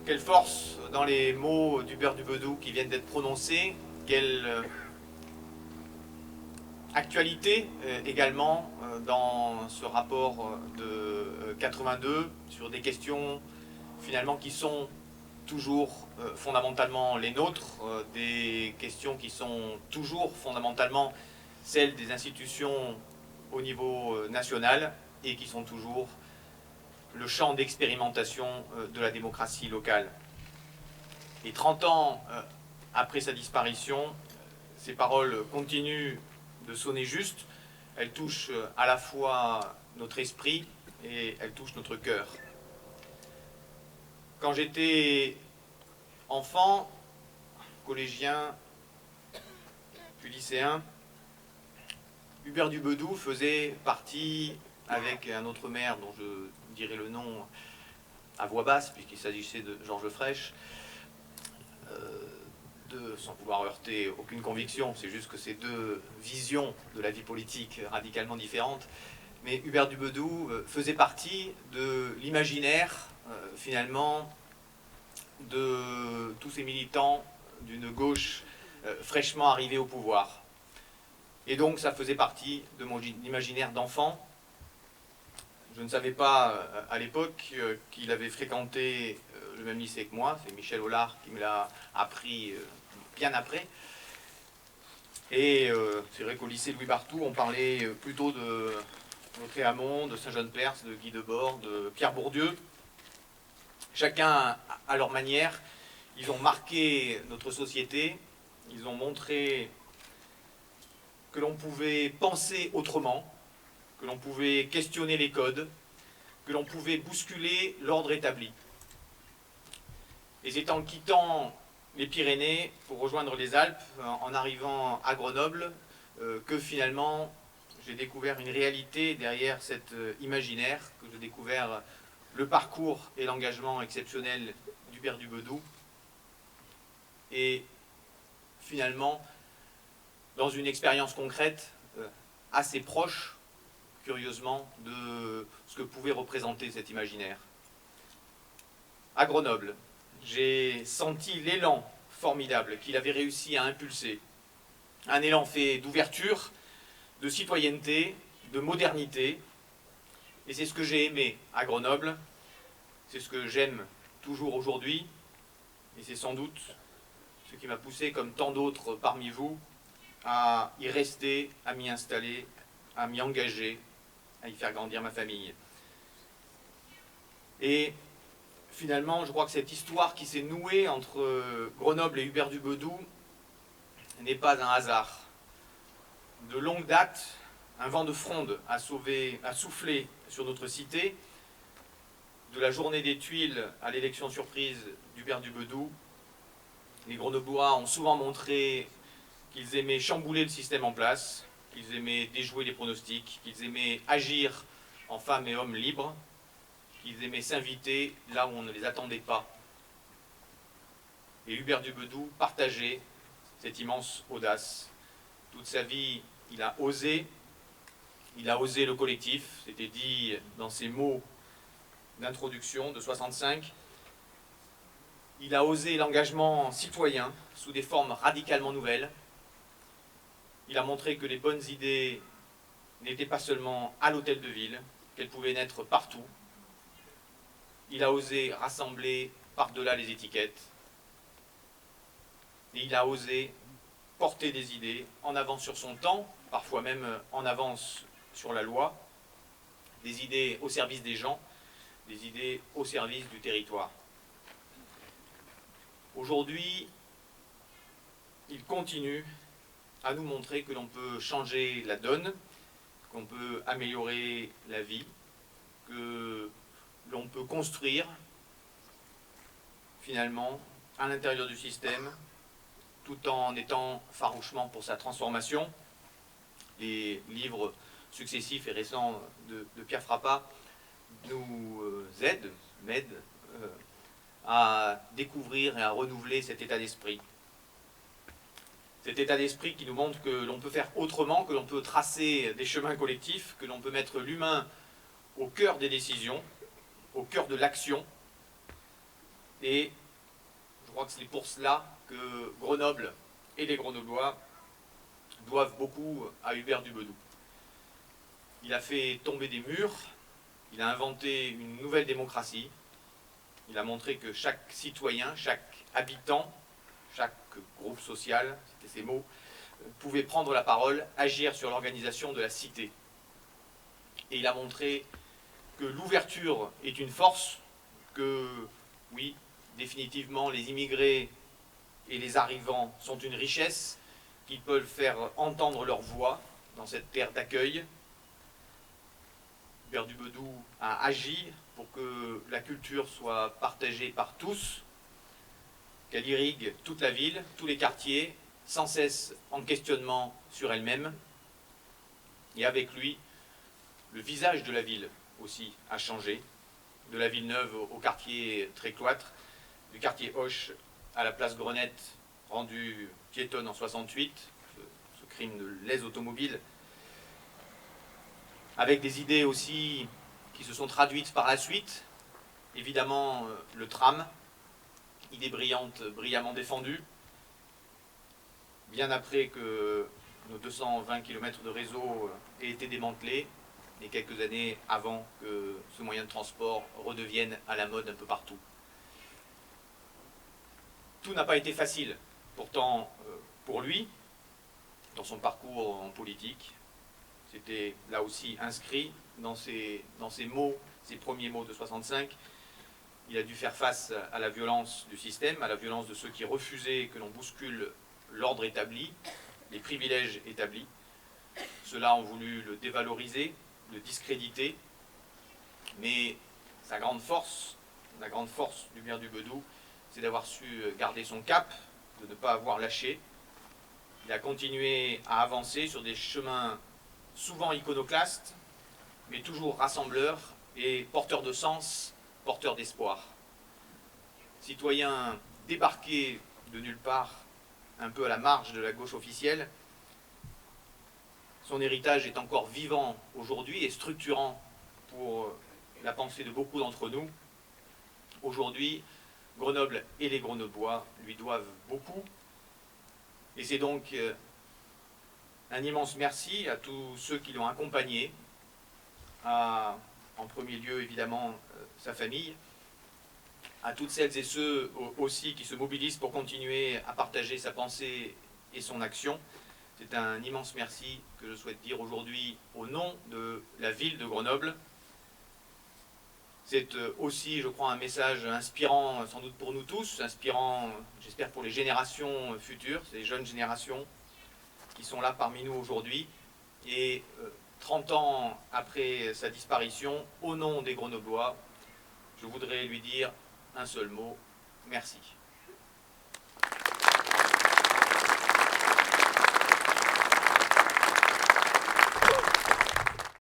quelle force dans les mots d'Hubert Dubedou qui viennent d'être prononcés, quelle actualité également dans ce rapport de 82 sur des questions finalement qui sont toujours fondamentalement les nôtres, des questions qui sont toujours fondamentalement celles des institutions au niveau national et qui sont toujours le champ d'expérimentation de la démocratie locale. Et 30 ans après sa disparition, ces paroles continuent de sonner juste. Elles touchent à la fois notre esprit et elles touchent notre cœur. Quand j'étais enfant, collégien, puis lycéen, Hubert Dubedou faisait partie, avec un autre maire dont je dirai le nom à voix basse, puisqu'il s'agissait de Georges Frêche, sans vouloir heurter aucune conviction, c'est juste que c'est deux visions de la vie politique radicalement différentes, mais Hubert Dubedou faisait partie de l'imaginaire, finalement, de tous ces militants d'une gauche fraîchement arrivée au pouvoir. Et donc ça faisait partie de mon imaginaire d'enfant. Je ne savais pas à l'époque qu'il avait fréquenté le même lycée que moi. C'est Michel Hollard qui me l'a appris bien après. Et c'est vrai qu'au lycée Louis Barthou, on parlait plutôt de Audrey Hamon, de Saint-Jean-de-Perse, de Guy Debord, de Pierre Bourdieu. Chacun à leur manière, ils ont marqué notre société, ils ont montré que l'on pouvait penser autrement, que l'on pouvait questionner les codes, que l'on pouvait bousculer l'ordre établi. Et c'est en quittant les Pyrénées pour rejoindre les Alpes, en arrivant à Grenoble, que finalement j'ai découvert une réalité derrière cet imaginaire, que j'ai découvert le parcours et l'engagement exceptionnel d'Hubert Dubedou, et finalement, dans une expérience concrète, assez proche, curieusement, de ce que pouvait représenter cet imaginaire. À Grenoble, j'ai senti l'élan formidable qu'il avait réussi à impulser. Un élan fait d'ouverture, de citoyenneté, de modernité. Et c'est ce que j'ai aimé à Grenoble, c'est ce que j'aime toujours aujourd'hui, et c'est sans doute ce qui m'a poussé, comme tant d'autres parmi vous, à y rester, à m'y installer, à m'y engager, à y faire grandir ma famille. Et finalement, je crois que cette histoire qui s'est nouée entre Grenoble et Hubert Dubedou n'est pas un hasard. De longue date, un vent de fronde a soufflé sur notre cité. De la journée des Tuiles à l'élection surprise d'Hubert Dubedou, les Grenoblois ont souvent montré qu'ils aimaient chambouler le système en place, qu'ils aimaient déjouer les pronostics, qu'ils aimaient agir en femmes et hommes libres, qu'ils aimaient s'inviter là où on ne les attendait pas. Et Hubert Dubedou partageait cette immense audace. Toute sa vie, il a osé le collectif, c'était dit dans ses mots d'introduction de 65. Il a osé l'engagement citoyen sous des formes radicalement nouvelles. Il a montré que les bonnes idées n'étaient pas seulement à l'hôtel de ville, qu'elles pouvaient naître partout. Il a osé rassembler par-delà les étiquettes. Et il a osé porter des idées en avance sur son temps, parfois même en avance sur la loi, des idées au service des gens, des idées au service du territoire. Aujourd'hui, il continue à nous montrer que l'on peut changer la donne, qu'on peut améliorer la vie, que l'on peut construire, finalement, à l'intérieur du système, tout en étant farouchement pour sa transformation. Les livres successifs et récents de Pierre Frappat nous m'aident à découvrir et à renouveler cet état d'esprit. Cet état d'esprit qui nous montre que l'on peut faire autrement, que l'on peut tracer des chemins collectifs, que l'on peut mettre l'humain au cœur des décisions, au cœur de l'action, Et je crois que c'est pour cela que Grenoble et les Grenoblois doivent beaucoup à Hubert du Bedout. Il a fait tomber des murs, il a inventé une nouvelle démocratie, il a montré que chaque citoyen, chaque habitant, chaque groupe social, c'était ces mots, pouvait prendre la parole, agir sur l'organisation de la cité. Et il a montré que l'ouverture est une force, que oui, définitivement, les immigrés et les arrivants sont une richesse, qu'ils peuvent faire entendre leur voix dans cette terre d'accueil. Hubert du Bedout a agi pour que la culture soit partagée par tous, qu'elle irrigue toute la ville, tous les quartiers, sans cesse en questionnement sur elle-même. Et avec lui, le visage de la ville aussi a changé, de la ville neuve au quartier très cloître, du quartier Hoche à la place Grenette, rendue piétonne en 68, ce crime de lèse automobile, avec des idées aussi qui se sont traduites par la suite. Évidemment, le tram, idée brillante, brillamment défendue, bien après que nos 220 km de réseau aient été démantelés, et quelques années avant que ce moyen de transport redevienne à la mode un peu partout. Tout n'a pas été facile, pourtant pour lui, dans son parcours en politique, c'était là aussi inscrit dans ses mots, ses premiers mots de 65. Il a dû faire face à la violence du système, à la violence de ceux qui refusaient que l'on bouscule l'ordre établi, les privilèges établis. Ceux-là ont voulu le dévaloriser, le discréditer, mais sa grande force, la grande force d'Hubert du Bedout, c'est d'avoir su garder son cap, de ne pas avoir lâché. Il a continué à avancer sur des chemins souvent iconoclastes, mais toujours rassembleurs et porteurs de sens, porteurs d'espoir. Citoyen débarqué de nulle part, un peu à la marge de la gauche officielle, son héritage est encore vivant aujourd'hui et structurant pour la pensée de beaucoup d'entre nous. Aujourd'hui, Grenoble et les Grenoblois lui doivent beaucoup. Et c'est donc un immense merci à tous ceux qui l'ont accompagné, en premier lieu évidemment sa famille, à toutes celles et ceux aussi qui se mobilisent pour continuer à partager sa pensée et son action. C'est un immense merci que je souhaite dire aujourd'hui au nom de la ville de Grenoble. C'est aussi, je crois, un message inspirant sans doute pour nous tous, inspirant, j'espère, pour les générations futures, ces jeunes générations qui sont là parmi nous aujourd'hui. Et 30 ans après sa disparition, au nom des Grenoblois, je voudrais lui dire un seul mot, merci.